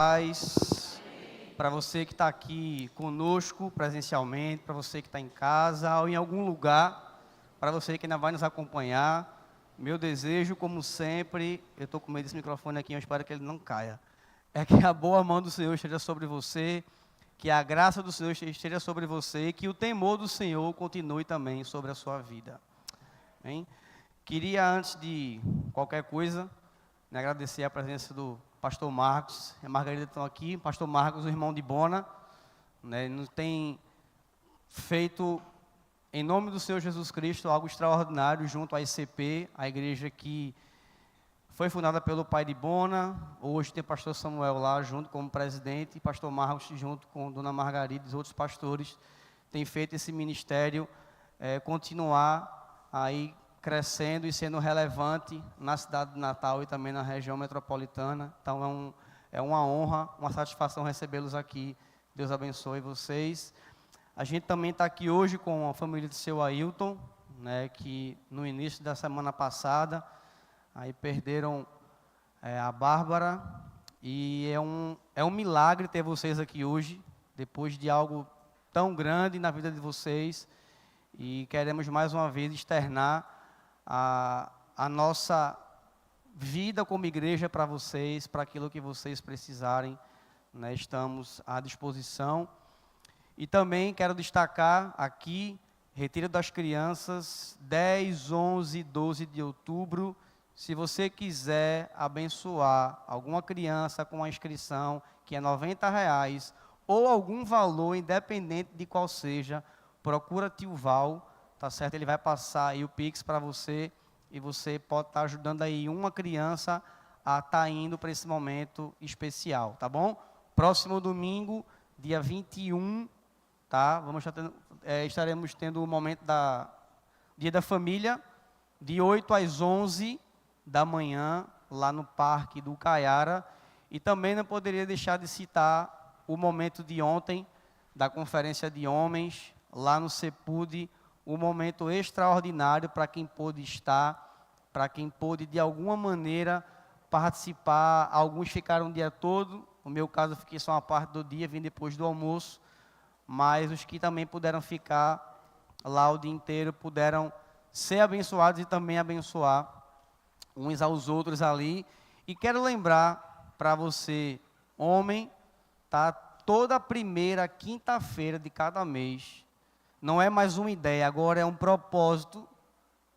Paz para você que está aqui conosco presencialmente, para você que está em casa ou em algum lugar, para você que ainda vai nos acompanhar. Meu desejo, como sempre, eu estou com medo desse microfone aqui, eu espero que ele não caia, é que a boa mão do Senhor esteja sobre você, que a graça do Senhor esteja sobre você e que o temor do Senhor continue também sobre a sua vida. Hein? Queria, antes de qualquer coisa, agradecer a presença do pastor Marcos e a Margarida estão aqui. Pastor Marcos, o irmão de Bona, nos tem feito, em nome do Senhor Jesus Cristo, algo extraordinário junto à ICP, a igreja que foi fundada pelo pai de Bona. Hoje tem o pastor Samuel lá junto como presidente e pastor Marcos junto com dona Margarida e os outros pastores tem feito esse ministério continuar aí crescendo e sendo relevante na cidade de Natal e também na região metropolitana. Então é uma honra, uma satisfação recebê-los aqui. Deus abençoe vocês. A gente também está aqui hoje com a família do seu Ailton, que no início da semana passada aí perderam a Bárbara, e é um milagre ter vocês aqui hoje, depois de algo tão grande na vida de vocês, e queremos mais uma vez externar a nossa vida como igreja para vocês, para aquilo que vocês precisarem, estamos à disposição. E também quero destacar aqui, Retiro das Crianças, 10, 11 e 12 de outubro, se você quiser abençoar alguma criança com a inscrição, que é R$90, ou algum valor, independente de qual seja, procura tio Val, tá certo? Ele vai passar aí o Pix para você, e você pode estar ajudando aí uma criança a estar indo para esse momento especial, tá bom? Próximo domingo, dia 21, tá? Estaremos tendo o momento Dia da Família, de 8 às 11 da manhã, lá no Parque do Caiara. E também não poderia deixar de citar o momento de ontem, da Conferência de Homens, lá no CEPUD, um momento extraordinário para quem pôde estar, para quem pôde de alguma maneira participar. Alguns ficaram o dia todo, no meu caso eu fiquei só uma parte do dia, vim depois do almoço, mas os que também puderam ficar lá o dia inteiro, puderam ser abençoados e também abençoar uns aos outros ali. E quero lembrar para você, homem, tá? Toda primeira quinta-feira de cada mês, não é mais uma ideia, agora é um propósito,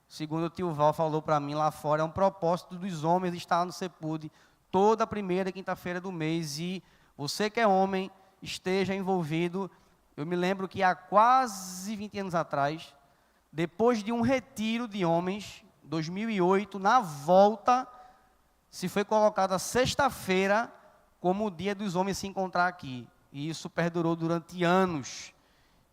segundo o tio Val falou para mim lá fora, é um propósito dos homens estar no CEPUD, toda primeira quinta-feira do mês, e você que é homem, esteja envolvido. Eu me lembro que há quase 20 anos atrás, depois de um retiro de homens, 2008, na volta, se foi colocada sexta-feira como o dia dos homens se encontrar aqui, e isso perdurou durante anos.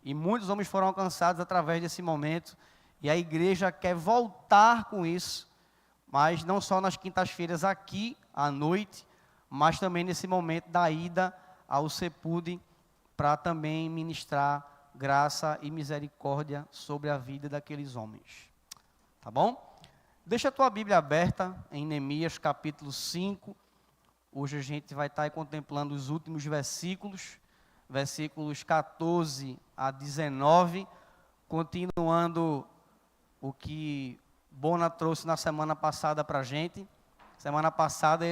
E muitos homens foram alcançados através desse momento. E a igreja quer voltar com isso, mas não só nas quintas-feiras aqui, à noite, mas também nesse momento da ida ao CEPUD, para também ministrar graça e misericórdia sobre a vida daqueles homens. Tá bom? Deixa a tua Bíblia aberta em Neemias capítulo 5. Hoje a gente vai estar aí contemplando os últimos versículos 14 a 19, continuando o que Bona trouxe na semana passada para a gente. Semana passada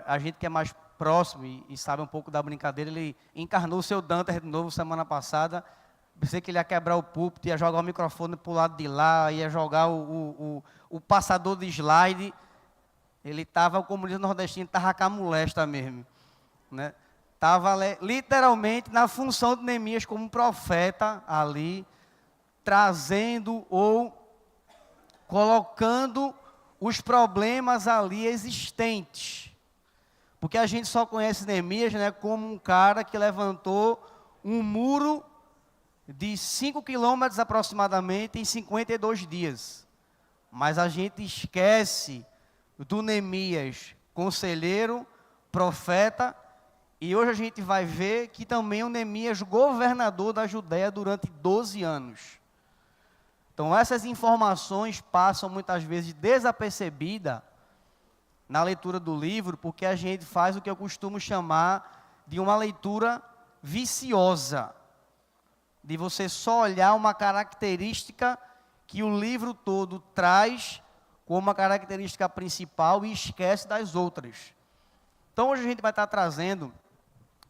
a gente que é mais próximo e sabe um pouco da brincadeira, ele encarnou o seu Dante de novo semana passada. Pensei que ele ia quebrar o púlpito, ia jogar o microfone para o lado de lá, ia jogar o passador de slide. Ele estava, o comunismo nordestino, estava com a molesta mesmo, né? Estava literalmente na função de Neemias como profeta ali, trazendo ou colocando os problemas ali existentes. Porque a gente só conhece Neemias, como um cara que levantou um muro de 5 quilômetros aproximadamente em 52 dias. Mas a gente esquece do Neemias, conselheiro, profeta. E hoje a gente vai ver que também o Neemias, governador da Judéia durante 12 anos. Então essas informações passam muitas vezes desapercebidas na leitura do livro, porque a gente faz o que eu costumo chamar de uma leitura viciosa, de você só olhar uma característica que o livro todo traz como uma característica principal e esquece das outras. Então hoje a gente vai estar trazendo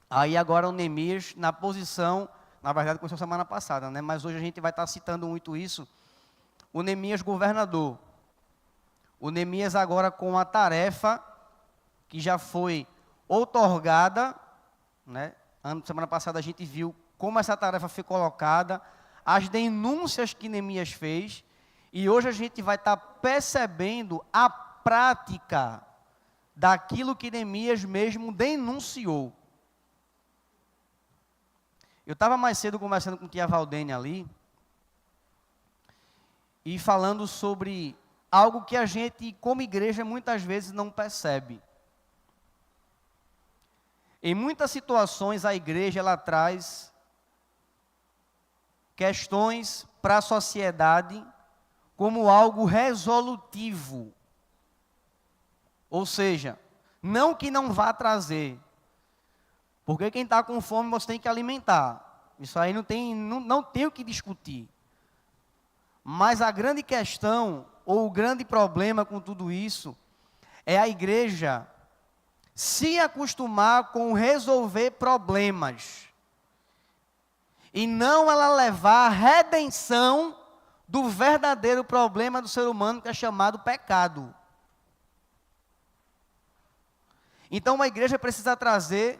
aí agora o Neemias na posição, na verdade começou semana passada, né? Mas hoje a gente vai estar citando muito isso, o Neemias governador. O Neemias agora com a tarefa que já foi outorgada, né? Semana passada a gente viu como essa tarefa foi colocada, as denúncias que Neemias fez, e hoje a gente vai estar percebendo a prática daquilo que Neemias mesmo denunciou. Eu estava mais cedo conversando com a tia Valdene ali, e falando sobre algo que a gente, como igreja, muitas vezes não percebe. Em muitas situações, a igreja, ela traz questões para a sociedade como algo resolutivo. Ou seja, não que não vá trazer, porque quem está com fome você tem que alimentar. Isso aí não tem o que discutir. Mas a grande questão, ou o grande problema com tudo isso, é a igreja se acostumar com resolver problemas, e não ela levar a redenção do verdadeiro problema do ser humano, que é chamado pecado. Então a igreja precisa trazer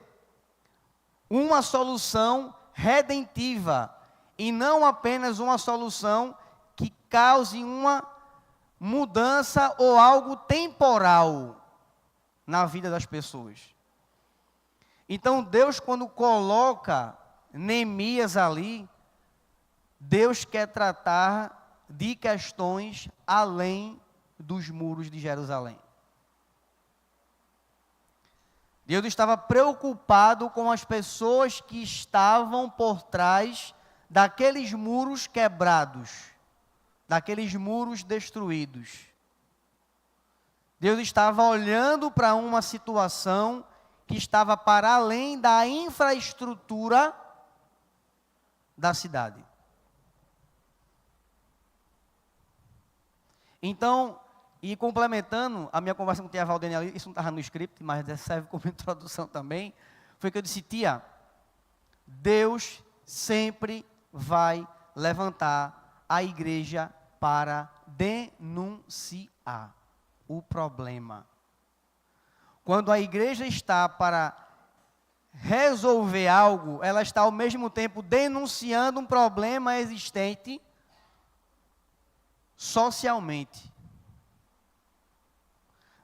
uma solução redentiva, e não apenas uma solução que cause uma mudança ou algo temporal na vida das pessoas. Então Deus, quando coloca Neemias ali, Deus quer tratar de questões além dos muros de Jerusalém. Deus estava preocupado com as pessoas que estavam por trás daqueles muros quebrados, daqueles muros destruídos. Deus estava olhando para uma situação que estava para além da infraestrutura da cidade. Então, e complementando a minha conversa com a tia Valdene ali, isso não estava no script, mas serve como introdução também, foi que eu disse: tia, Deus sempre vai levantar a igreja para denunciar o problema. Quando a igreja está para resolver algo, ela está ao mesmo tempo denunciando um problema existente socialmente,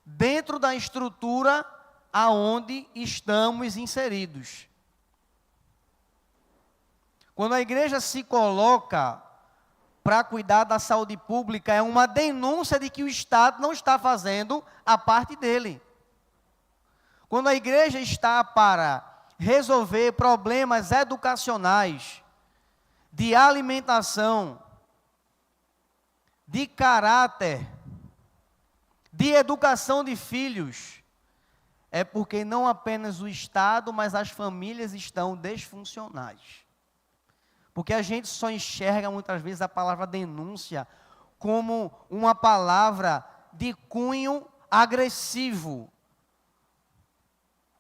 dentro da estrutura aonde estamos inseridos. Quando a igreja se coloca para cuidar da saúde pública, é uma denúncia de que o Estado não está fazendo a parte dele. Quando a igreja está para resolver problemas educacionais, de alimentação, de caráter, de educação de filhos, é porque não apenas o Estado, mas as famílias estão disfuncionais. Porque a gente só enxerga muitas vezes a palavra denúncia como uma palavra de cunho agressivo,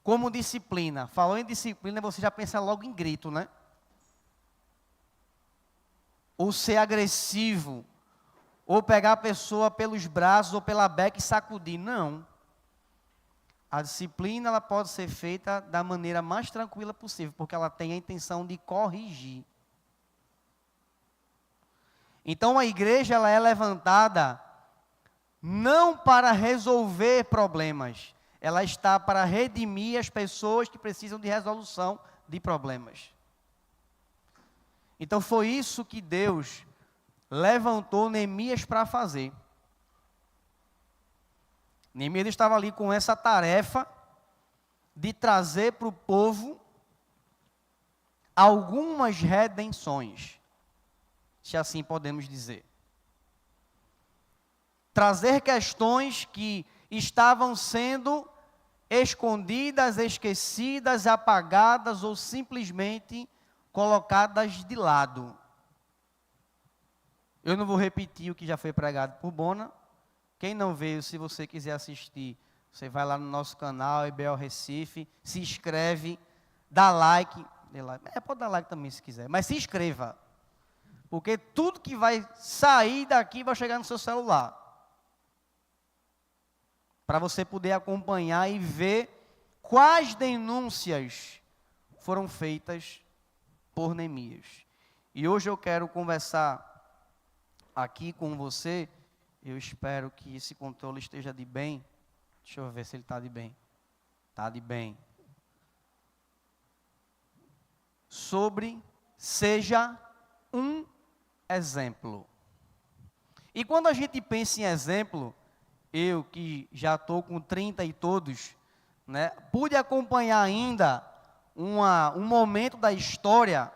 como disciplina. Falou em disciplina, você já pensa logo em grito, né? Ou ser agressivo, ou pegar a pessoa pelos braços ou pela beca e sacudir. Não. A disciplina, ela pode ser feita da maneira mais tranquila possível, porque ela tem a intenção de corrigir. Então a igreja, ela é levantada não para resolver problemas, ela está para redimir as pessoas que precisam de resolução de problemas. Então foi isso que Deus levantou Neemias para fazer. Neemias estava ali com essa tarefa de trazer para o povo algumas redenções, se assim podemos dizer. Trazer questões que estavam sendo escondidas, esquecidas, apagadas ou simplesmente colocadas de lado. Eu não vou repetir o que já foi pregado por Bona. Quem não veio, se você quiser assistir, você vai lá no nosso canal, IBL Recife, se inscreve, dá like. Pode dar like também se quiser, mas se inscreva. Porque tudo que vai sair daqui vai chegar no seu celular. Para você poder acompanhar e ver quais denúncias foram feitas por Neemias. E hoje eu quero conversar aqui com você. Eu espero que esse controle esteja de bem. Deixa eu ver se ele está de bem. Está de bem. Sobre seja um exemplo. E quando a gente pensa em exemplo, eu que já estou com 30 e todos, né, pude acompanhar ainda um momento da história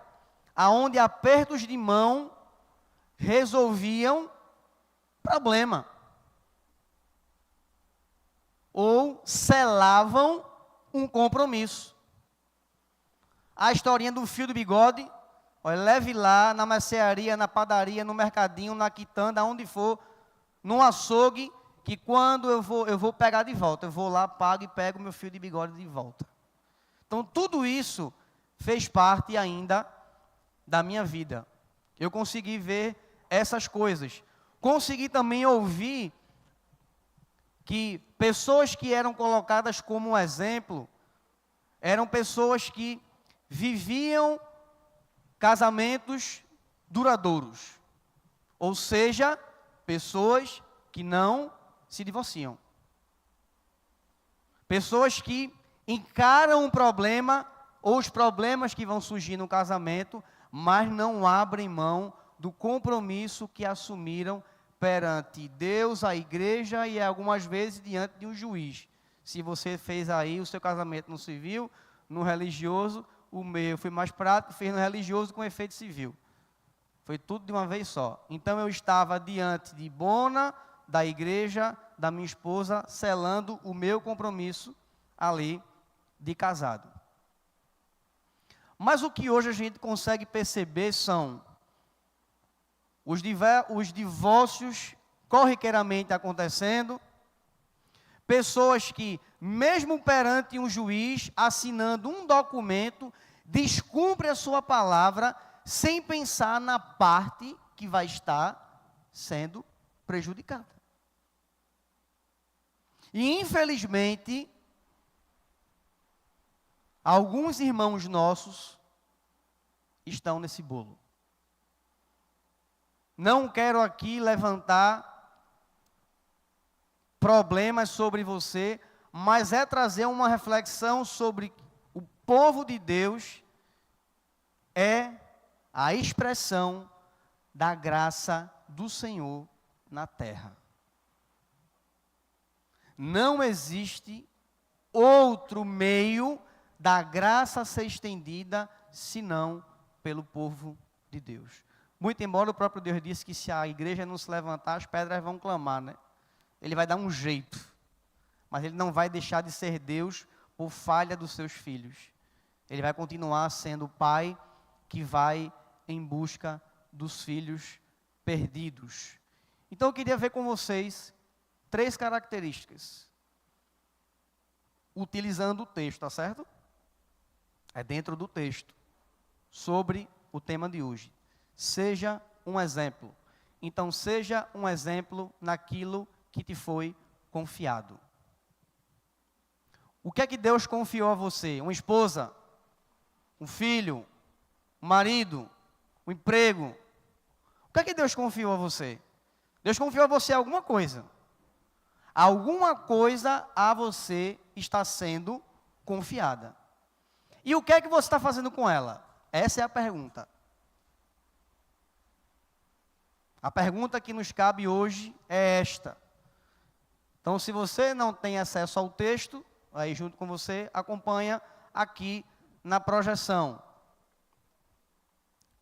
onde apertos de mão resolviam problema. Ou selavam um compromisso. A historinha do fio do bigode, olha, leve lá na mercearia, na padaria, no mercadinho, na quitanda, aonde for, no açougue, que quando eu vou pegar de volta. Eu vou lá, pago e pego meu fio de bigode de volta. Então, tudo isso fez parte ainda da minha vida. Eu consegui ver essas coisas. Consegui também ouvir que pessoas que eram colocadas como exemplo, eram pessoas que viviam casamentos duradouros. Ou seja, pessoas que não se divorciam. Pessoas que encaram um problema ou os problemas que vão surgir no casamento, mas não abrem mão do compromisso que assumiram perante Deus, a igreja e algumas vezes diante de um juiz. Se você fez aí o seu casamento no civil, no religioso, o meu foi mais prático, fez no religioso com efeito civil. Foi tudo de uma vez só. Então eu estava diante de Bona, da igreja, da minha esposa, selando o meu compromisso ali de casado. Mas o que hoje a gente consegue perceber são os divórcios corriqueiramente acontecendo, pessoas que, mesmo perante um juiz, assinando um documento, descumprem a sua palavra, sem pensar na parte que vai estar sendo prejudicada. E, infelizmente, alguns irmãos nossos estão nesse bolo. Não quero aqui levantar problemas sobre você, mas é trazer uma reflexão sobre o povo de Deus é a expressão da graça do Senhor na terra. Não existe outro meio da graça ser estendida senão pelo povo de Deus. Muito embora o próprio Deus disse que se a igreja não se levantar, as pedras vão clamar, né? Ele vai dar um jeito, mas ele não vai deixar de ser Deus por falha dos seus filhos. Ele vai continuar sendo o pai que vai em busca dos filhos perdidos. Então eu queria ver com vocês 3 características, utilizando o texto, tá certo? É dentro do texto, sobre o tema de hoje. Seja um exemplo. Então, seja um exemplo naquilo que te foi confiado. O que é que Deus confiou a você? Uma esposa? Um filho? Um marido? Um emprego? O que é que Deus confiou a você? Deus confiou a você alguma coisa. Alguma coisa a você está sendo confiada. E o que é que você está fazendo com ela? Essa é a pergunta. A pergunta que nos cabe hoje é esta. Então, se você não tem acesso ao texto, aí junto com você, acompanha aqui na projeção.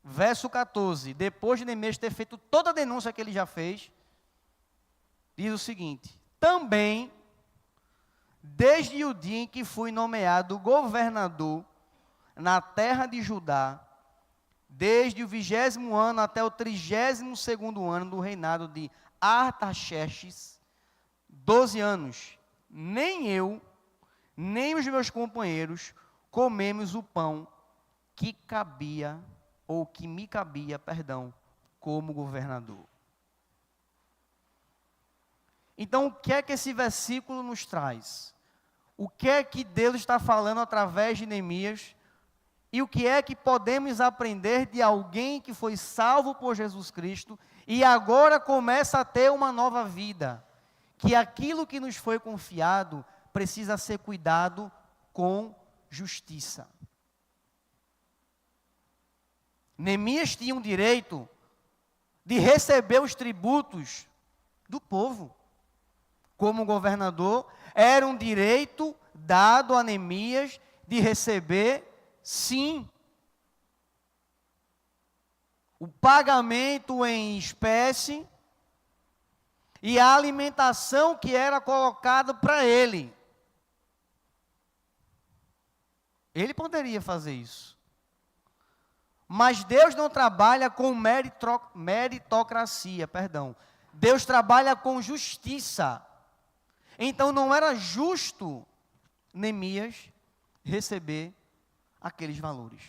Verso 14. Depois de Neemias ter feito toda a denúncia que ele já fez, diz o seguinte: também desde o dia em que fui nomeado governador na terra de Judá, desde o 20º ano até o 32º ano do reinado de Artaxerxes, 12 anos, nem eu, nem os meus companheiros comemos o pão que me cabia, como governador. Então, o que é que esse versículo nos traz? O que é que Deus está falando através de Neemias? E o que é que podemos aprender de alguém que foi salvo por Jesus Cristo e agora começa a ter uma nova vida? Que aquilo que nos foi confiado precisa ser cuidado com justiça. Neemias tinha um direito de receber os tributos do povo. Como governador, era um direito dado a Neemias de receber, sim, o pagamento em espécie e a alimentação que era colocada para ele. Ele poderia fazer isso. Mas Deus não trabalha com meritocracia, Deus trabalha com justiça. Então não era justo Neemias receber aqueles valores.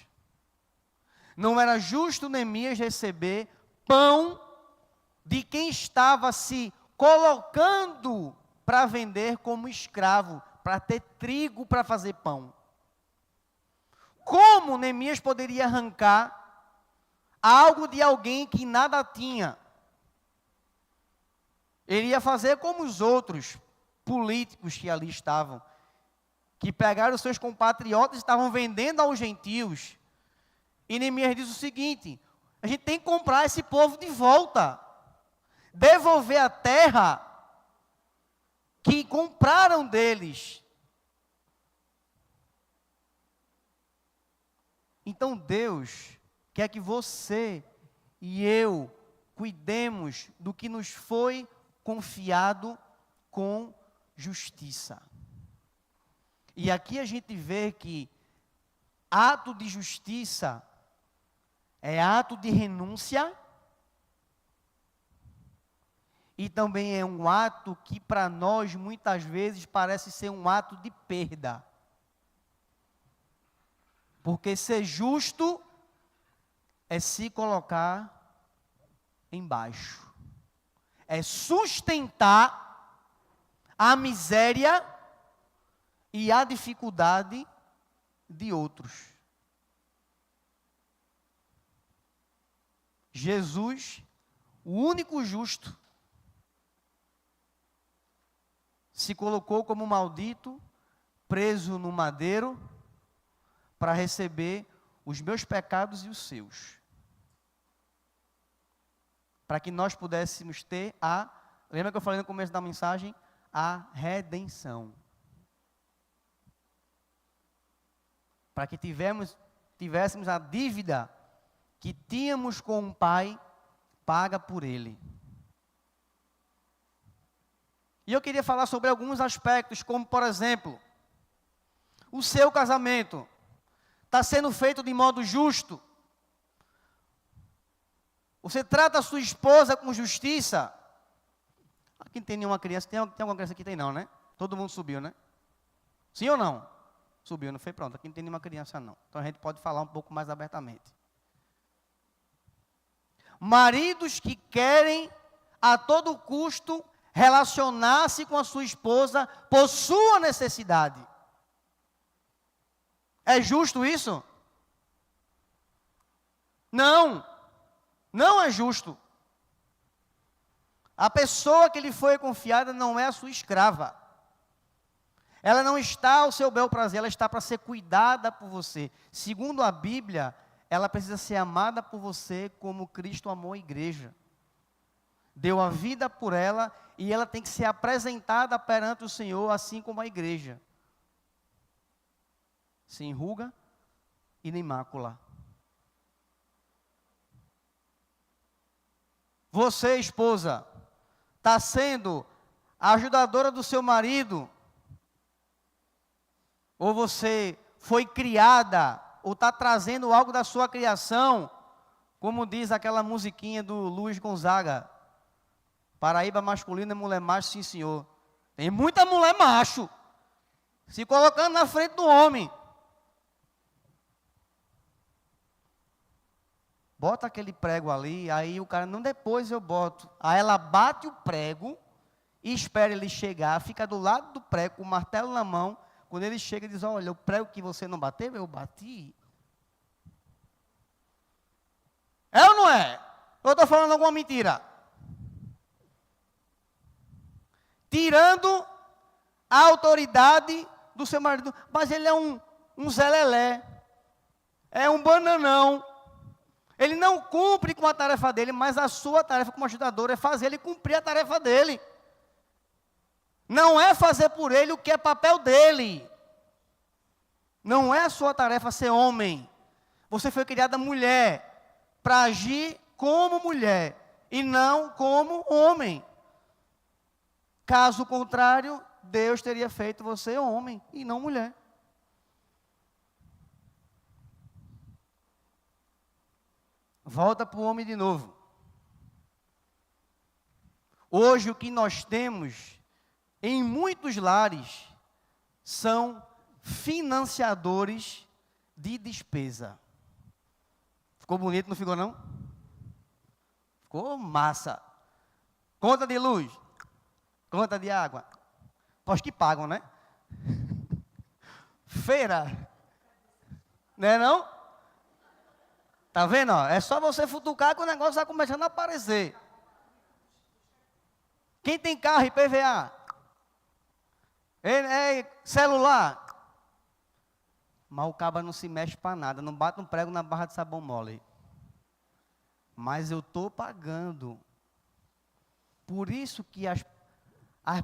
Não era justo Neemias receber pão de quem estava se colocando para vender como escravo, para ter trigo para fazer pão. Como Neemias poderia arrancar algo de alguém que nada tinha? Ele ia fazer como os outros políticos que ali estavam, que pegaram os seus compatriotas e estavam vendendo aos gentios. E Neemias diz o seguinte: a gente tem que comprar esse povo de volta, devolver a terra que compraram deles. Então Deus quer que você e eu cuidemos do que nos foi confiado com justiça. E aqui a gente vê que ato de justiça é ato de renúncia e também é um ato que para nós muitas vezes parece ser um ato de perda. Porque ser justo é se colocar embaixo. É sustentar a miséria e a dificuldade de outros. Jesus, o único justo, se colocou como maldito, preso no madeiro, para receber os meus pecados e os seus. Para que nós pudéssemos ter lembra que eu falei no começo da mensagem? A redenção. Para que tivéssemos a dívida que tínhamos com o Pai, paga por Ele. E eu queria falar sobre alguns aspectos, como por exemplo, o seu casamento está sendo feito de modo justo. Você trata a sua esposa com justiça. Aqui não tem nenhuma criança. Tem alguma criança aqui? Tem não, né? Todo mundo subiu, né? Sim ou não? Subiu, não foi? Pronto. Aqui não tem nenhuma criança, não. Então a gente pode falar um pouco mais abertamente. Maridos que querem a todo custo relacionar-se com a sua esposa por sua necessidade. É justo isso? Não. Não é justo. A pessoa que lhe foi confiada não é a sua escrava. Ela não está ao seu bel prazer, ela está para ser cuidada por você. Segundo a Bíblia, ela precisa ser amada por você como Cristo amou a igreja. Deu a vida por ela e ela tem que ser apresentada perante o Senhor, assim como a igreja. Sem ruga e nem mácula. Você, esposa, está sendo a ajudadora do seu marido ou você foi criada, ou está trazendo algo da sua criação, como diz aquela musiquinha do Luiz Gonzaga, Paraíba masculina, mulher macho, sim senhor. Tem muita mulher macho, se colocando na frente do homem. Bota aquele prego ali, aí o cara, não, depois eu boto. Aí ela bate o prego e espera ele chegar, fica do lado do prego com o martelo na mão. Quando ele chega, diz: olha, o prego que você não bateu, eu bati. É ou não é? Eu estou falando alguma mentira? Tirando a autoridade do seu marido. Mas ele é um zelelé. É um bananão. Ele não cumpre com a tarefa dele, mas a sua tarefa como ajudador é fazer ele cumprir a tarefa dele. Não é fazer por ele o que é papel dele. Não é a sua tarefa ser homem. Você foi criada mulher para agir como mulher e não como homem. Caso contrário, Deus teria feito você homem e não mulher. Volta para o homem de novo. Hoje o que nós temos em muitos lares são financiadores de despesa. Ficou bonito, não ficou não? Ficou massa. Conta de luz, conta de água. Acho que pagam, né? Feira. Não é não? Tá vendo? Ó? É só você futucar que o negócio vai começando a aparecer. Quem tem carro IPVA? Celular? Mas o caba não se mexe para nada. Não bate um prego na barra de sabão mole. Mas eu estou pagando. Por isso que as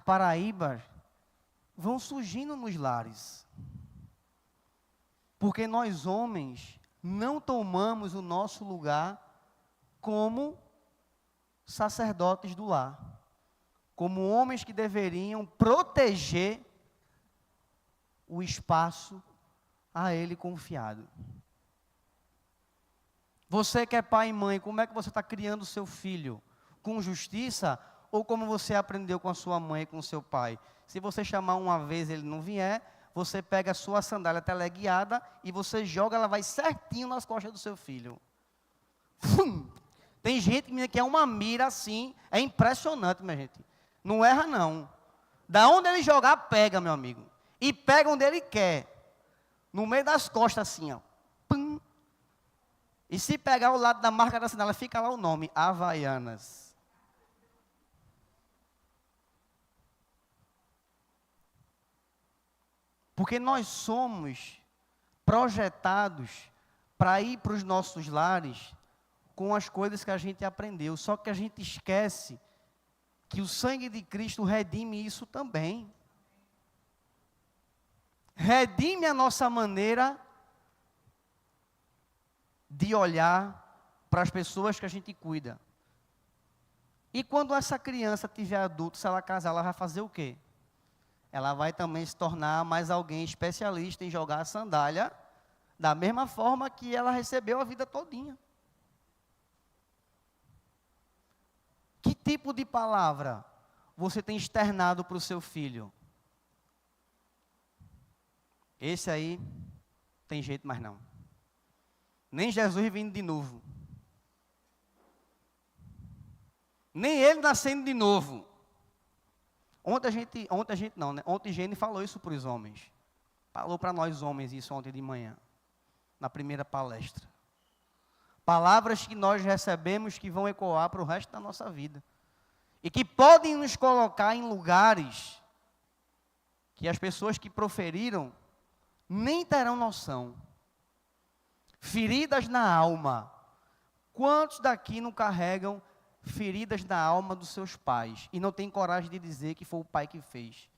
paraíbas vão surgindo nos lares. Porque nós homens não tomamos o nosso lugar como sacerdotes do lar, como homens que deveriam proteger o espaço a ele confiado. Você que é pai e mãe, como é que você está criando o seu filho? Com justiça ou como você aprendeu com a sua mãe e com o seu pai? Se você chamar uma vez e ele não vier, você pega a sua sandália teleguiada e você joga, ela vai certinho nas costas do seu filho. Tem gente que é uma mira assim, é impressionante, minha gente. Não erra não. Da onde ele jogar, pega, meu amigo. E pega onde ele quer. No meio das costas assim, ó. Pum. E se pegar o lado da marca da sandália, fica lá o nome, Havaianas. Porque nós somos projetados para ir para os nossos lares com as coisas que a gente aprendeu. Só que a gente esquece que o sangue de Cristo redime isso também. Redime a nossa maneira de olhar para as pessoas que a gente cuida. E quando essa criança tiver adulto, se ela casar, ela vai fazer o quê? Ela vai também se tornar mais alguém especialista em jogar a sandália, da mesma forma que ela recebeu a vida todinha. Que tipo de palavra você tem externado para o seu filho? Esse aí, tem jeito mais não. Nem Jesus vindo de novo. Nem ele nascendo de novo. Ontem Gene falou isso para os homens. Falou para nós homens isso ontem de manhã, na primeira palestra. Palavras que nós recebemos que vão ecoar para o resto da nossa vida. E que podem nos colocar em lugares que as pessoas que proferiram nem terão noção. Feridas na alma. Quantos daqui não carregam feridas na alma dos seus pais e não tem coragem de dizer que foi o pai que fez?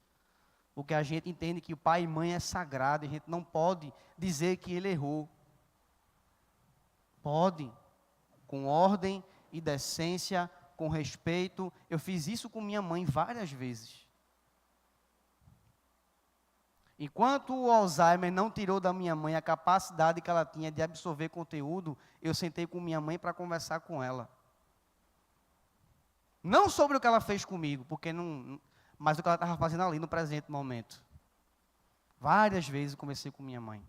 Porque a gente entende que o pai e mãe é sagrado, e a gente não pode dizer que ele errou. Pode, com ordem e decência, com respeito. Eu fiz isso com minha mãe várias vezes. Enquanto o Alzheimer não tirou da minha mãe a capacidade que ela tinha de absorver conteúdo, eu sentei com minha mãe para conversar com ela. Não sobre o que ela fez comigo, mas o que ela estava fazendo ali no presente momento. Várias vezes eu conversei com minha mãe.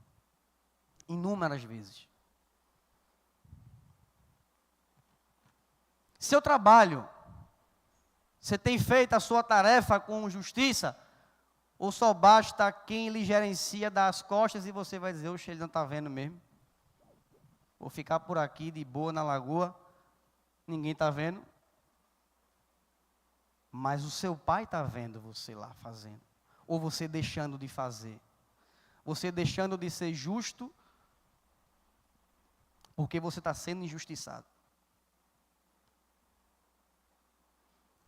Inúmeras vezes. Seu trabalho, você tem feito a sua tarefa com justiça? Ou só basta quem lhe gerencia dar as costas e você vai dizer, oxe, ele não está vendo mesmo. Vou ficar por aqui de boa na lagoa, ninguém está vendo. Mas o seu pai está vendo você lá fazendo. Ou você deixando de fazer. Você deixando de ser justo, porque você está sendo injustiçado.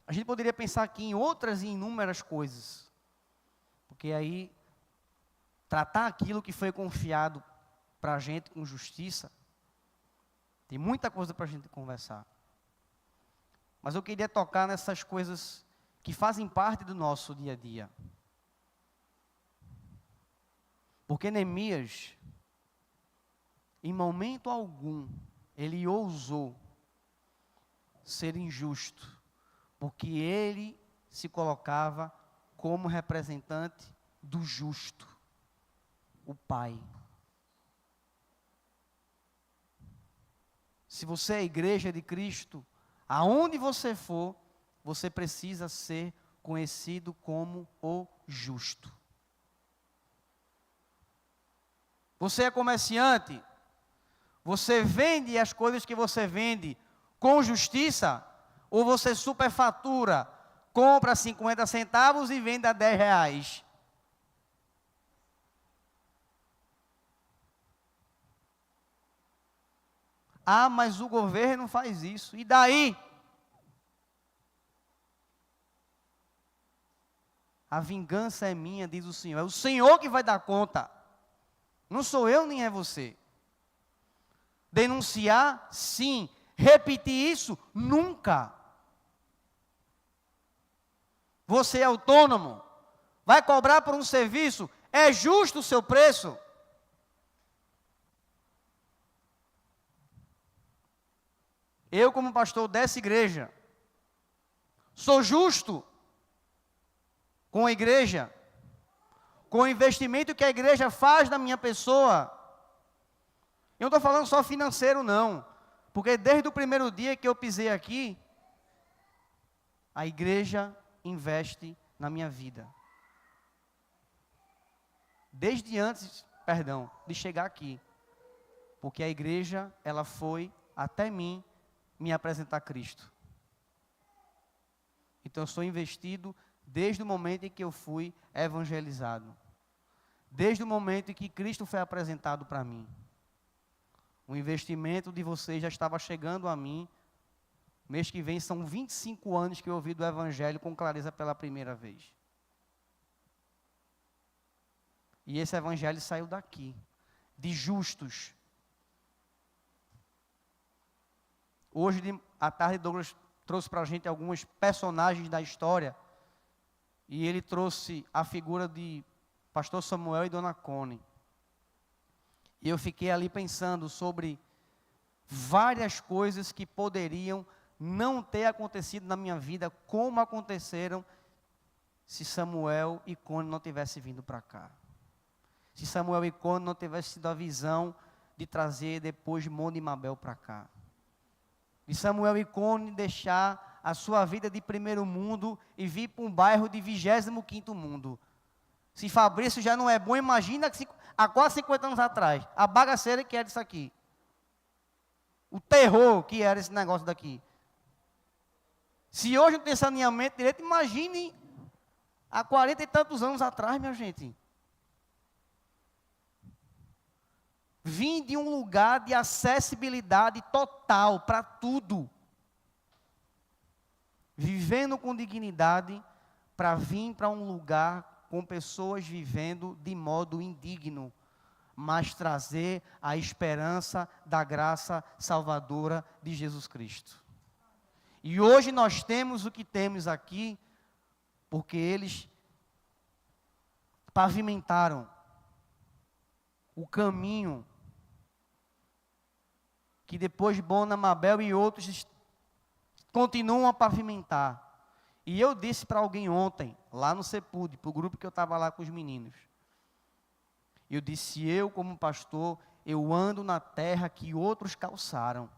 A gente poderia pensar aqui em outras e inúmeras coisas. Porque aí, tratar aquilo que foi confiado para a gente com justiça, tem muita coisa para a gente conversar. Mas eu queria tocar nessas coisas que fazem parte do nosso dia a dia. Porque Neemias, em momento algum, ele ousou ser injusto, porque ele se colocava como representante do justo, o Pai. Se você é a igreja de Cristo, aonde você for, você precisa ser conhecido como o justo. Você é comerciante, você vende as coisas que você vende com justiça, ou você superfatura, compra 50 centavos e vende a 10 reais. Ah, mas o governo faz isso. E daí? A vingança é minha, diz o Senhor. É o Senhor que vai dar conta. Não sou eu, nem é você. Denunciar, sim. Repetir isso, nunca. Você é autônomo, vai cobrar por um serviço, é justo o seu preço? Eu, como pastor dessa igreja, sou justo com a igreja, com o investimento que a igreja faz na minha pessoa. Eu não estou falando só financeiro, não, porque desde o primeiro dia que eu pisei aqui, a igreja investe na minha vida. Desde antes, de chegar aqui. Porque a igreja, ela foi até mim me apresentar Cristo. Então eu sou investido desde o momento em que eu fui evangelizado. Desde o momento em que Cristo foi apresentado para mim. O investimento de vocês já estava chegando a mim. Mês que vem são 25 anos que eu ouvi do Evangelho com clareza pela primeira vez. E esse Evangelho saiu daqui, de justos. Hoje à tarde Douglas trouxe para a gente alguns personagens da história. E ele trouxe a figura de Pastor Samuel e Dona Cone. E eu fiquei ali pensando sobre várias coisas que poderiam não ter acontecido na minha vida, como aconteceram se Samuel e Cone não tivessem vindo para cá. Se Samuel e Cone não tivessem tido a visão de trazer depois Mona e Mabel para cá. De Samuel e Cone deixar a sua vida de primeiro mundo e vir para um bairro de 25º mundo. Se Fabrício já não é bom, imagina há quase 50 anos atrás, a bagaceira que era isso aqui. O terror que era esse negócio daqui. Se hoje não tem saneamento direito, imagine há 40 e tantos anos atrás, minha gente. Vim de um lugar de acessibilidade total para tudo. Vivendo com dignidade, para vir para um lugar com pessoas vivendo de modo indigno, mas trazer a esperança da graça salvadora de Jesus Cristo. E hoje nós temos o que temos aqui, porque eles pavimentaram o caminho que depois Bona, Mabel e outros continuam a pavimentar. E eu disse para alguém ontem, lá no Cepude, para o grupo que eu estava lá com os meninos, eu disse, eu como pastor, eu ando na terra que outros calçaram.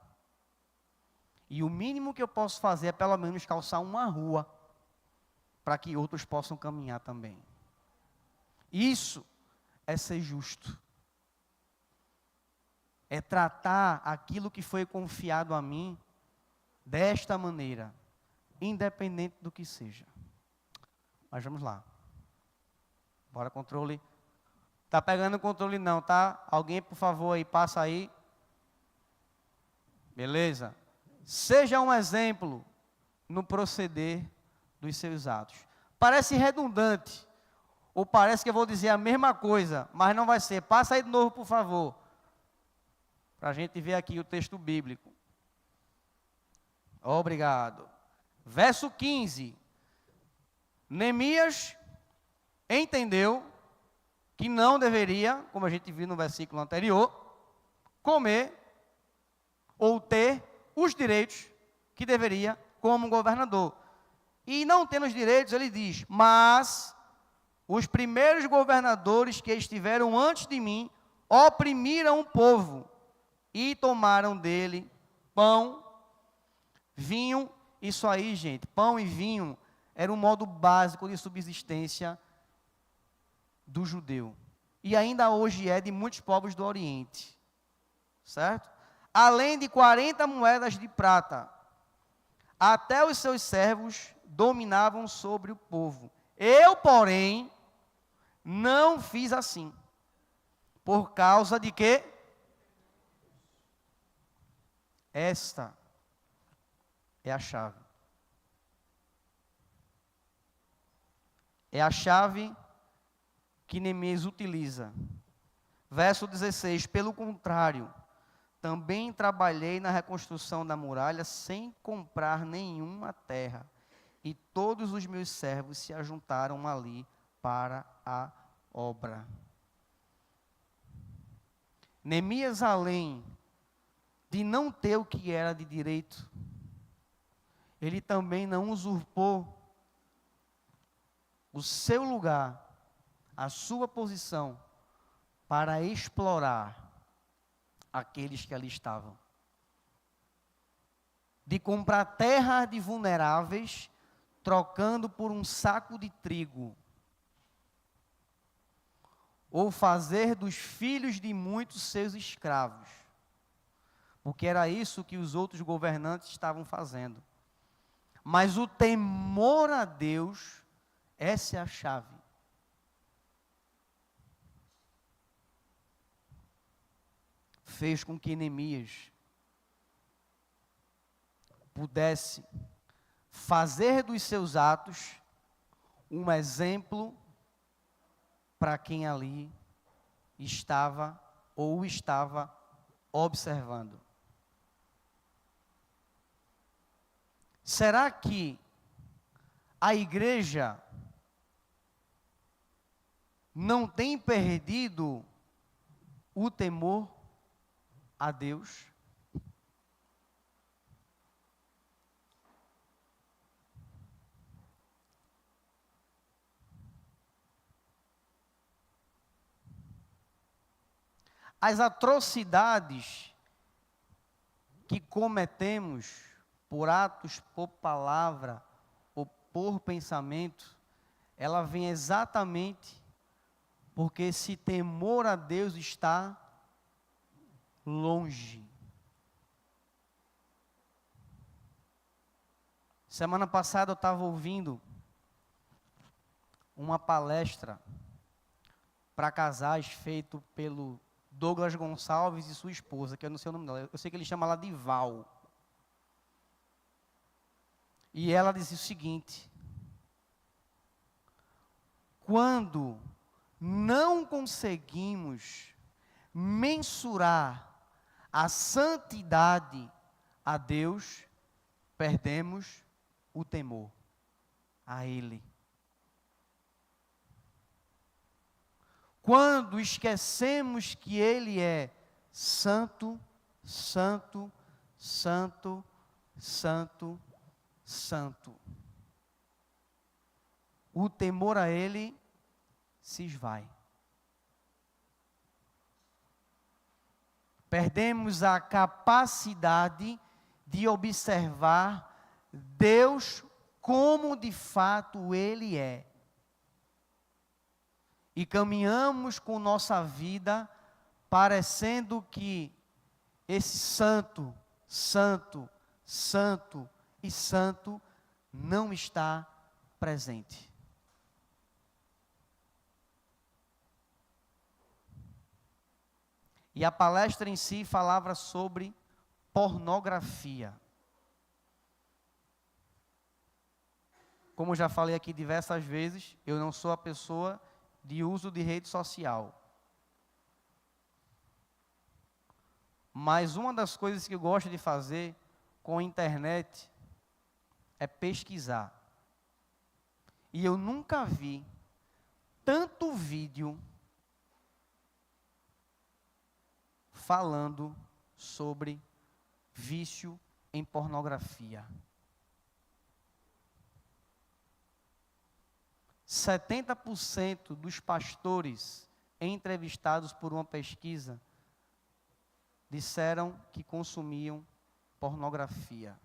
E o mínimo que eu posso fazer é pelo menos calçar uma rua, para que outros possam caminhar também. Isso é ser justo. É tratar aquilo que foi confiado a mim desta maneira, independente do que seja. Mas vamos lá. Bora, controle. Tá pegando o controle não, tá? Alguém, por favor, aí, passa aí. Beleza? Seja um exemplo no proceder dos seus atos. Parece redundante, ou parece que eu vou dizer a mesma coisa, mas não vai ser. Passa aí de novo, por favor, para a gente ver aqui o texto bíblico. Obrigado. Verso 15. Neemias entendeu que não deveria, como a gente viu no versículo anterior, comer ou ter os direitos que deveria como governador. E não tendo os direitos, ele diz, mas os primeiros governadores que estiveram antes de mim oprimiram o povo e tomaram dele pão, vinho. Isso aí, gente, pão e vinho era um modo básico de subsistência do judeu. E ainda hoje é de muitos povos do Oriente. Certo? Além de 40 moedas de prata. Até os seus servos dominavam sobre o povo. Eu, porém, não fiz assim. Por causa de quê? Esta é a chave. É a chave que Neemias utiliza. Verso 16, pelo contrário, também trabalhei na reconstrução da muralha sem comprar nenhuma terra, e todos os meus servos se ajuntaram ali para a obra. Neemias, além de não ter o que era de direito, ele também não usurpou o seu lugar, a sua posição, para explorar aqueles que ali estavam. De comprar terra de vulneráveis, trocando por um saco de trigo. Ou fazer dos filhos de muitos seus escravos. Porque era isso que os outros governantes estavam fazendo. Mas o temor a Deus, essa é a chave. Fez com que Neemias pudesse fazer dos seus atos um exemplo para quem ali estava ou estava observando. Será que a igreja não tem perdido o temor a Deus? As atrocidades que cometemos por atos, por palavra ou por pensamento, ela vem exatamente porque esse temor a Deus está longe. Semana passada eu estava ouvindo uma palestra para casais feito pelo Douglas Gonçalves e sua esposa, que eu não sei o nome dela, eu sei que ele chama ela de Val. E ela dizia o seguinte: quando não conseguimos mensurar a santidade a Deus, perdemos o temor a Ele. quando esquecemos que Ele é santo, santo, santo, santo, santo. O temor a Ele se esvai. Perdemos a capacidade de observar Deus como de fato Ele é. E caminhamos com nossa vida parecendo que esse santo, santo, santo e santo não está presente. E a palestra em si falava sobre pornografia. Como já falei aqui diversas vezes, eu não sou a pessoa de uso de rede social. Mas uma das coisas que eu gosto de fazer com a internet é pesquisar. E eu nunca vi tanto vídeo falando sobre vício em pornografia. 70% dos pastores entrevistados por uma pesquisa disseram que consumiam pornografia.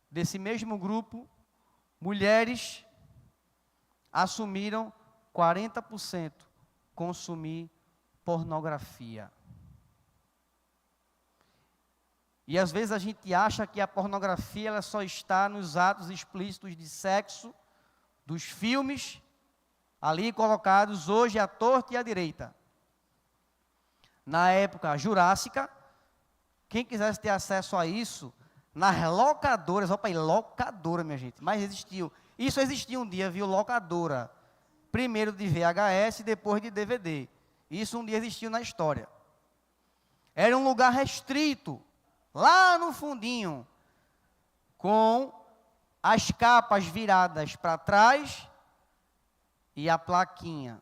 Desse mesmo grupo, mulheres assumiram 40% consumir pornografia. E às vezes a gente acha que a pornografia ela só está nos atos explícitos de sexo, dos filmes, ali colocados hoje à torta e à direita. Na época jurássica, quem quisesse ter acesso a isso, nas locadoras, opa, locadora, minha gente, mas existiu. Isso existia um dia, viu, locadora. Primeiro de VHS e depois de DVD. Isso um dia existiu na história. Era um lugar restrito, lá no fundinho, com as capas viradas para trás e a plaquinha.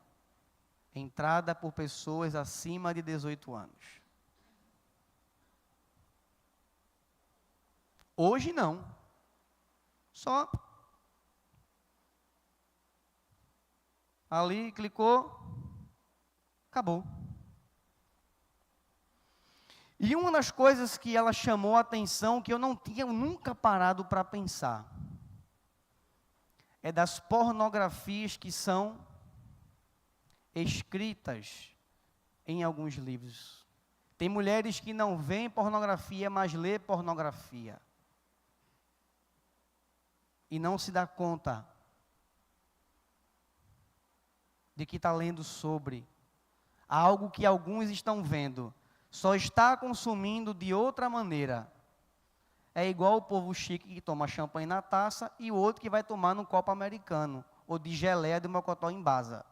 Entrada por pessoas acima de 18 anos. Hoje não. Só ali clicou, acabou. E uma das coisas que ela chamou a atenção, que eu não tinha nunca parado para pensar, é das pornografias que são escritas em alguns livros. Tem mulheres que não veem pornografia, mas lê pornografia. E não se dá conta de que está lendo sobre algo que alguns estão vendo, só está consumindo de outra maneira. É igual o povo chique que toma champanhe na taça e o outro que vai tomar num copo americano, ou de geleia de mocotó em basa.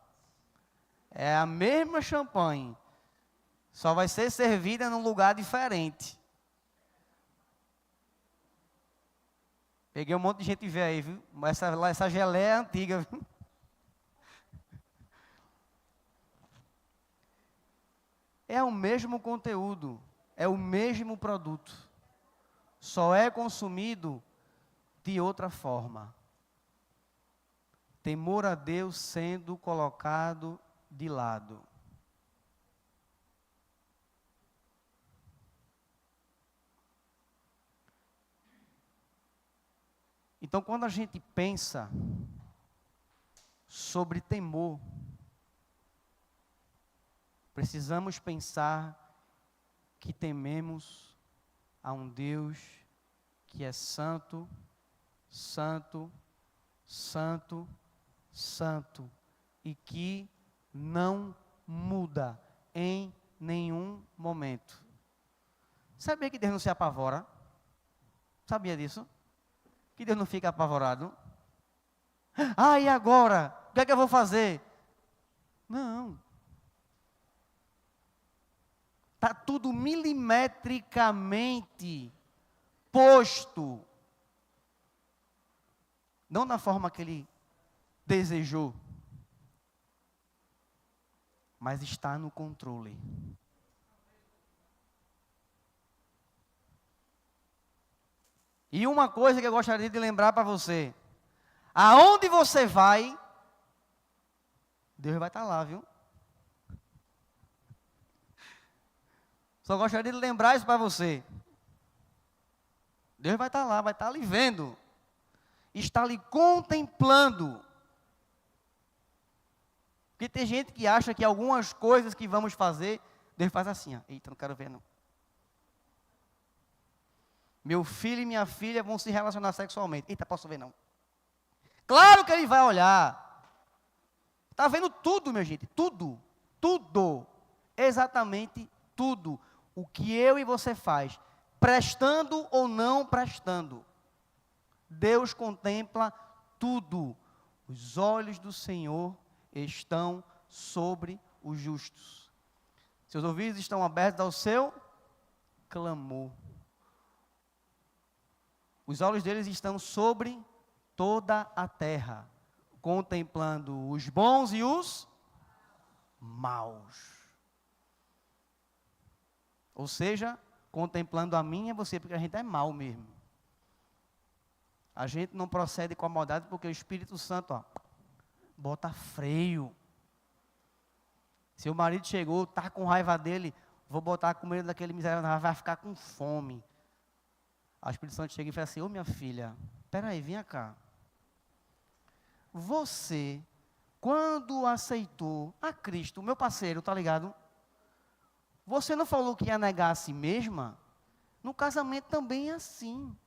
É a mesma champanhe, só vai ser servida num lugar diferente. Peguei um monte de gente velha aí, viu? Essa geleia é antiga, viu? É o mesmo conteúdo, é o mesmo produto, só é consumido de outra forma. Temor a Deus sendo colocado de lado. Então, quando a gente pensa sobre temor, precisamos pensar que tememos a um Deus que é santo, santo, santo, santo, e que não muda em nenhum momento. Sabia que Deus não se apavora? Sabia disso? Que Deus não fica apavorado? Ah, e agora? O que é que eu vou fazer? Não. Está tudo milimetricamente posto não da forma que ele desejou, mas está no controle. E uma coisa que eu gostaria de lembrar para você: aonde você vai, Deus vai estar lá, viu? Só gostaria de lembrar isso para você. Deus vai estar lá, vai estar lhe vendo, está lhe contemplando. Porque tem gente que acha que algumas coisas que vamos fazer, Deus faz assim, ó. Eita, não quero ver não. Meu filho e minha filha vão se relacionar sexualmente. Eita, posso ver não. Claro que ele vai olhar. Está vendo tudo, minha gente, tudo, tudo, exatamente tudo. O que eu e você faz, prestando ou não prestando. Deus contempla tudo. Os olhos do Senhor estão sobre os justos. Seus ouvidos estão abertos ao seu clamor. Os olhos deles estão sobre toda a terra, contemplando os bons e os maus. Ou seja, contemplando a mim e você, porque a gente é mau mesmo. A gente não procede com a maldade porque o Espírito Santo, ó, bota freio. Se o marido chegou, está com raiva dele, vou botar a comida daquele miserável, vai ficar com fome. O Espírito Santo chega e fala assim: ô minha filha, peraí, vem cá. Você, quando aceitou a Cristo, meu parceiro, tá ligado? Você não falou que ia negar a si mesma? No casamento também é assim.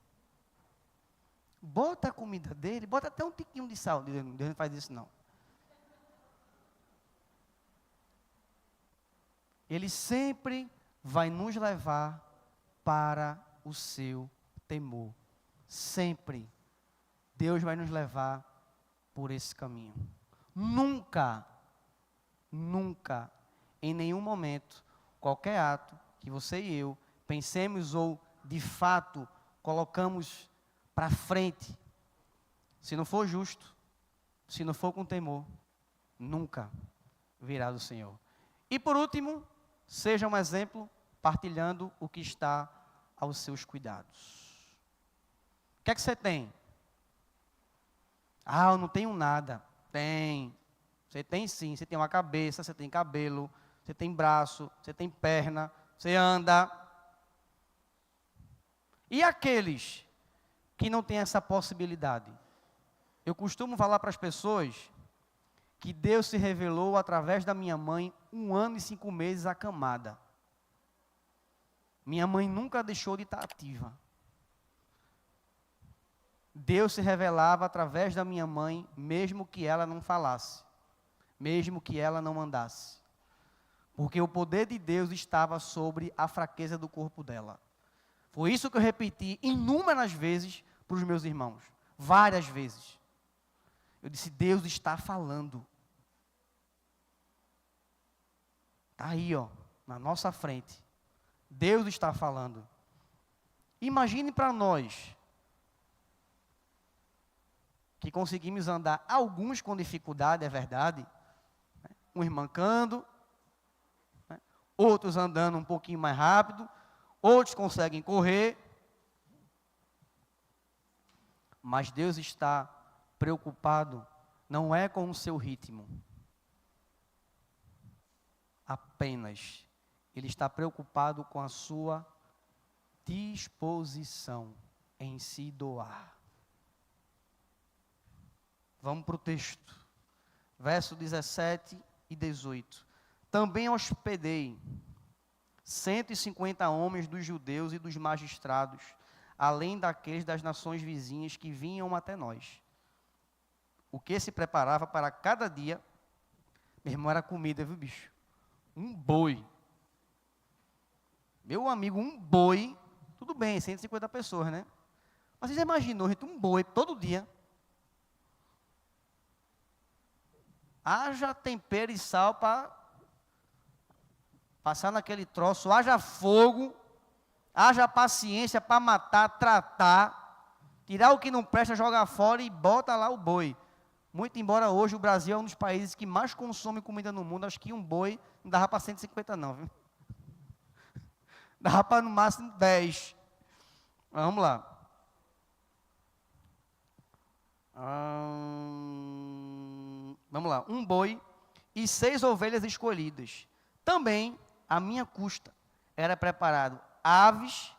Bota a comida dele, bota até um tiquinho de sal. Deus não faz isso não. Ele sempre vai nos levar para o seu temor. Sempre. Deus vai nos levar por esse caminho. Nunca, nunca, em nenhum momento, qualquer ato que você e eu pensemos ou, de fato, colocamos para frente, se não for justo, se não for com temor, nunca virá do Senhor. E por último, seja um exemplo, partilhando o que está aos seus cuidados. O que é que você tem? Ah, eu não tenho nada. Tem. Você tem sim, você tem uma cabeça, você tem cabelo, você tem braço, você tem perna, você anda. E aqueles que não têm essa possibilidade? Eu costumo falar para as pessoas que Deus se revelou através da minha mãe 1 ano e 5 meses acamada. Minha mãe nunca deixou de estar ativa. Deus se revelava através da minha mãe, mesmo que ela não falasse, mesmo que ela não andasse. Porque o poder de Deus estava sobre a fraqueza do corpo dela. Foi isso que eu repeti inúmeras vezes para os meus irmãos. Várias vezes. Eu disse: Deus está falando. Está aí, ó, na nossa frente. Deus está falando. Imagine para nós, que conseguimos andar, alguns com dificuldade, é verdade, né? Uns mancando, né? Outros andando um pouquinho mais rápido, outros conseguem correr, mas Deus está preocupado, não é com o seu ritmo, apenas, Ele está preocupado com a sua disposição em se doar. Vamos para o texto, verso 17 e 18. Também hospedei 150 homens dos judeus e dos magistrados, além daqueles das nações vizinhas que vinham até nós. O que se preparava para cada dia, meu irmão, era comida, viu, bicho? Um boi. Meu amigo, um boi, tudo bem, 150 pessoas, né? Mas você já imaginou, gente, um boi todo dia? Haja tempero e sal para passar naquele troço, haja fogo, haja paciência para matar, tratar. Tirar o que não presta, jogar fora e bota lá o boi. Muito embora hoje o Brasil é um dos países que mais consome comida no mundo, acho que um boi não dava para 150 não, viu? Dava para no máximo 10. Vamos lá. Vamos lá. Um boi e 6 ovelhas escolhidas. Também, à minha custa, era preparado aves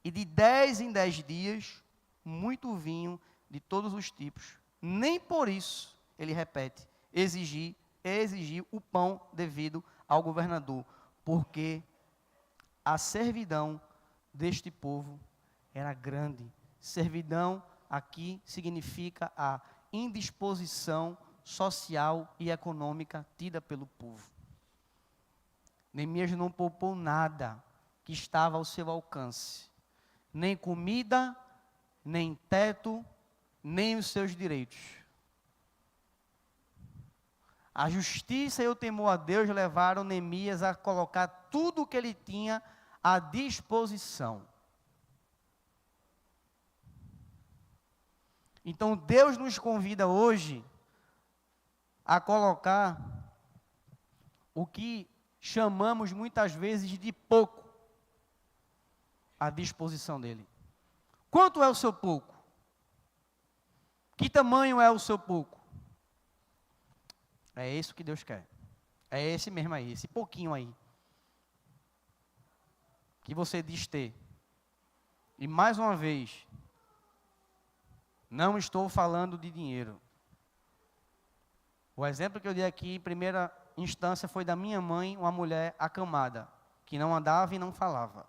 e de 10 em 10 dias, muito vinho de todos os tipos. Nem por isso, ele repete, exigir o pão devido ao governador, porque a servidão deste povo era grande. Servidão aqui significa a indisposição social e econômica tida pelo povo. Neemias não poupou nada que estava ao seu alcance, nem comida, nem teto, nem os seus direitos. A justiça e o temor a Deus levaram Neemias a colocar tudo o que ele tinha à disposição. Então Deus nos convida hoje a colocar o que chamamos muitas vezes de pouco à disposição dele. Quanto é o seu pouco? Que tamanho é o seu pouco? É isso que Deus quer. É esse mesmo aí, esse pouquinho aí. Que você diz ter. E mais uma vez, não estou falando de dinheiro. O exemplo que eu dei aqui, em primeira instância, foi da minha mãe, uma mulher acamada, que não andava e não falava.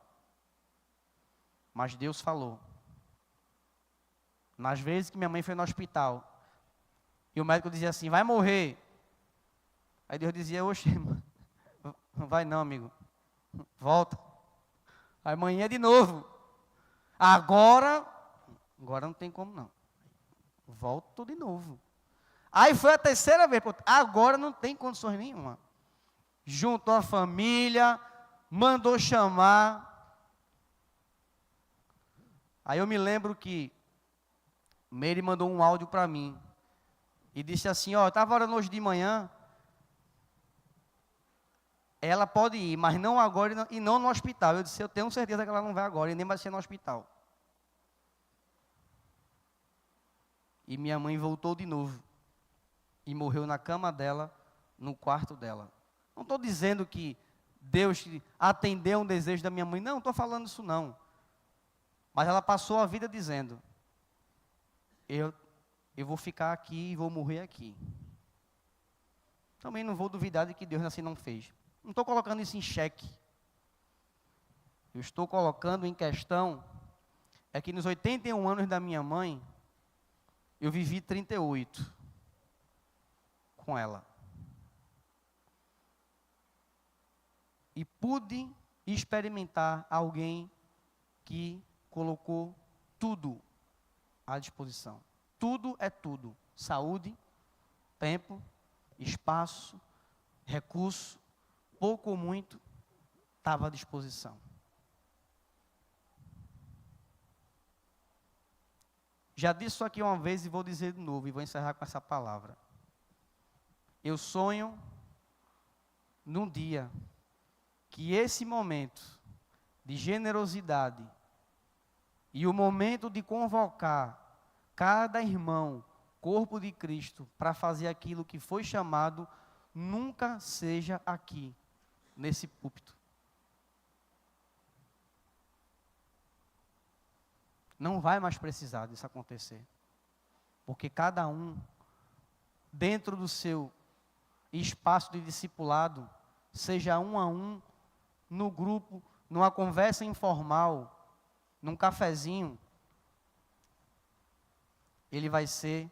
Mas Deus falou. Nas vezes que minha mãe foi no hospital, e o médico dizia assim, vai morrer. Aí Deus dizia, oxe, não vai não, amigo. Volta. Amanhã de novo. Agora não tem como não. Volto de novo. Aí foi a terceira vez. Agora não tem condições nenhuma. Juntou a família, mandou chamar. Aí eu me lembro que Meire mandou um áudio para mim. E disse assim, ó, eu estava orando hoje de manhã. Ela pode ir, mas não agora e não no hospital. Eu disse, eu tenho certeza que ela não vai agora e nem vai ser no hospital. E minha mãe voltou de novo. E morreu na cama dela, no quarto dela. Não estou dizendo que Deus atendeu um desejo da minha mãe. Não estou falando isso não. Mas ela passou a vida dizendo, eu vou ficar aqui e vou morrer aqui. Também não vou duvidar de que Deus assim não fez. Não estou colocando isso em xeque. Eu estou colocando em questão, é que nos 81 anos da minha mãe, eu vivi 38 com ela. E pude experimentar alguém que colocou tudo à disposição. Tudo é tudo. Saúde, tempo, espaço, recurso, pouco ou muito, estava à disposição. Já disse isso aqui uma vez e vou dizer de novo, e vou encerrar com essa palavra. Eu sonho num dia que esse momento de generosidade e o momento de convocar cada irmão, corpo de Cristo, para fazer aquilo que foi chamado, nunca seja aqui, nesse púlpito. Não vai mais precisar disso acontecer. Porque cada um, dentro do seu espaço de discipulado, seja um a um, no grupo, numa conversa informal, num cafezinho, ele vai ser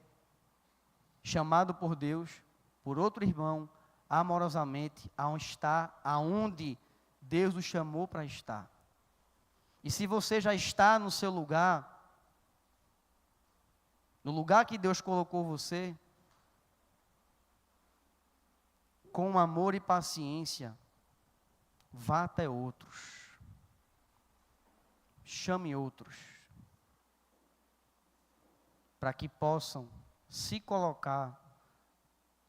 chamado por Deus, por outro irmão, amorosamente, aonde Deus o chamou para estar. E se você já está no seu lugar, no lugar que Deus colocou você, com amor e paciência, vá até outros. Chame outros. para que possam se colocar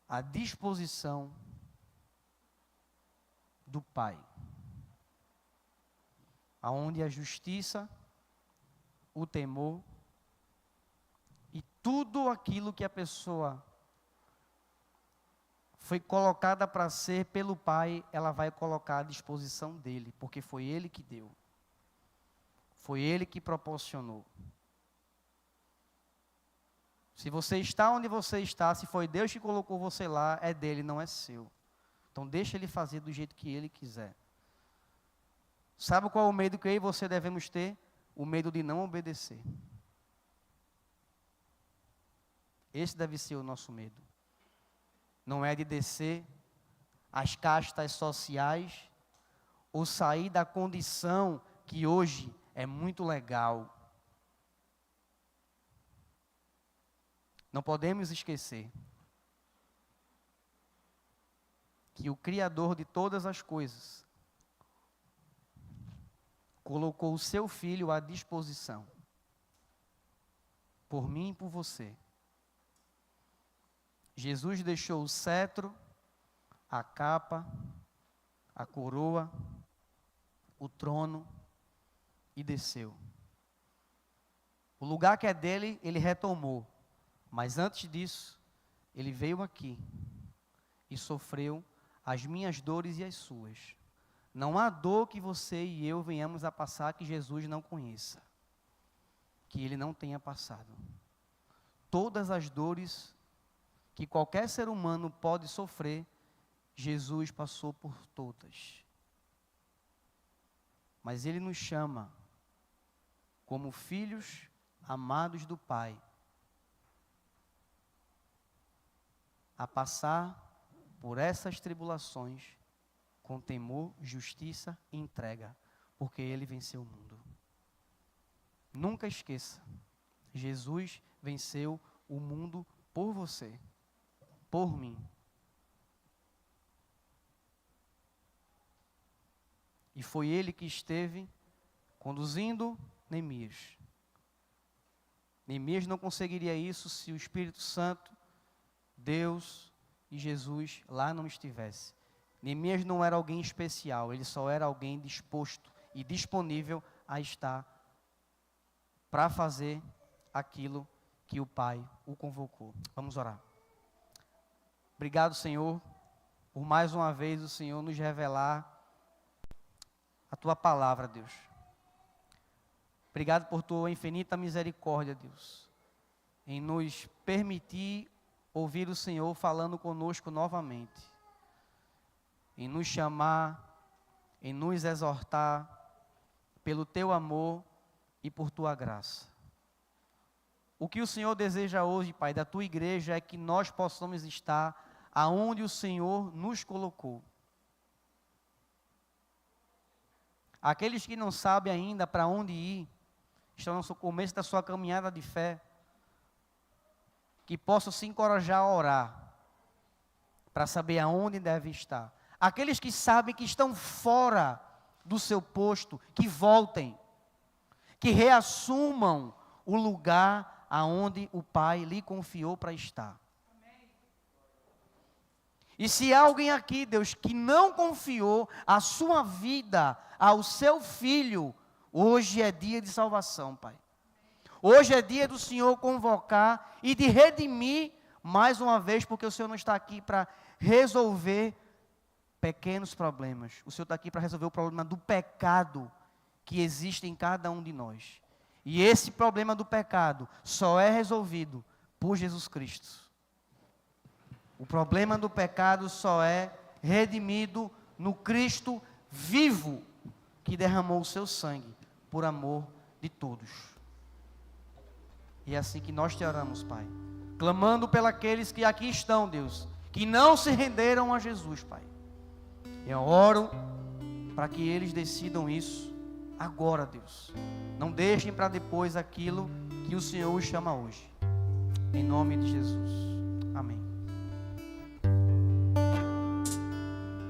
à disposição do Pai, aonde a justiça, o temor e tudo aquilo que a pessoa foi colocada para ser pelo Pai, ela vai colocar à disposição dele, porque foi ele que deu, foi ele que proporcionou. Se você está onde você está, se foi Deus que colocou você lá, é dele, não é seu. Então deixa ele fazer do jeito que ele quiser. Sabe qual é o medo que eu e você devemos ter? O medo de não obedecer. Esse deve ser o nosso medo. Não é de descer as castas sociais ou sair da condição que hoje é muito legal. Não podemos esquecer que o Criador de todas as coisas colocou o seu Filho à disposição, por mim e por você. Jesus deixou o cetro, a capa, a coroa, o trono e desceu. O lugar que é dele, ele retomou. Mas antes disso, ele veio aqui e sofreu as minhas dores e as suas. Não há dor que você e eu venhamos a passar que Jesus não conheça, que ele não tenha passado. Todas as dores que qualquer ser humano pode sofrer, Jesus passou por todas. Mas ele nos chama como filhos amados do Pai a passar por essas tribulações com temor, justiça e entrega, porque ele venceu o mundo. Nunca esqueça, Jesus venceu o mundo por você, por mim. E foi ele que esteve conduzindo Neemias. Neemias não conseguiria isso se o Espírito Santo, Deus e Jesus lá não estivesse. Neemias não era alguém especial, ele só era alguém disposto e disponível a estar para fazer aquilo que o Pai o convocou. Vamos orar. Obrigado, Senhor, por mais uma vez o Senhor nos revelar a Tua palavra, Deus. Obrigado por Tua infinita misericórdia, Deus, em nos permitir ouvir o Senhor falando conosco novamente, em nos chamar, em nos exortar, pelo Teu amor e por Tua graça. O que o Senhor deseja hoje, Pai, da Tua igreja é que nós possamos estar aonde o Senhor nos colocou. Aqueles que não sabem ainda para onde ir, estão no começo da sua caminhada de fé, que possam se encorajar a orar, para saber aonde deve estar. Aqueles que sabem que estão fora do seu posto, que voltem, que reassumam o lugar aonde o Pai lhe confiou para estar. E se há alguém aqui, Deus, que não confiou a sua vida ao seu Filho, hoje é dia de salvação, Pai. Hoje é dia do Senhor convocar e de redimir mais uma vez, porque o Senhor não está aqui para resolver pequenos problemas. O Senhor está aqui para resolver o problema do pecado que existe em cada um de nós. E esse problema do pecado só é resolvido por Jesus Cristo. O problema do pecado só é redimido no Cristo vivo, que derramou o seu sangue por amor de todos. E é assim que nós te oramos, Pai, clamando pelos que aqui estão, Deus, que não se renderam a Jesus, Pai. Eu oro para que eles decidam isso agora, Deus. Não deixem para depois aquilo que o Senhor os chama hoje. Em nome de Jesus. Amém.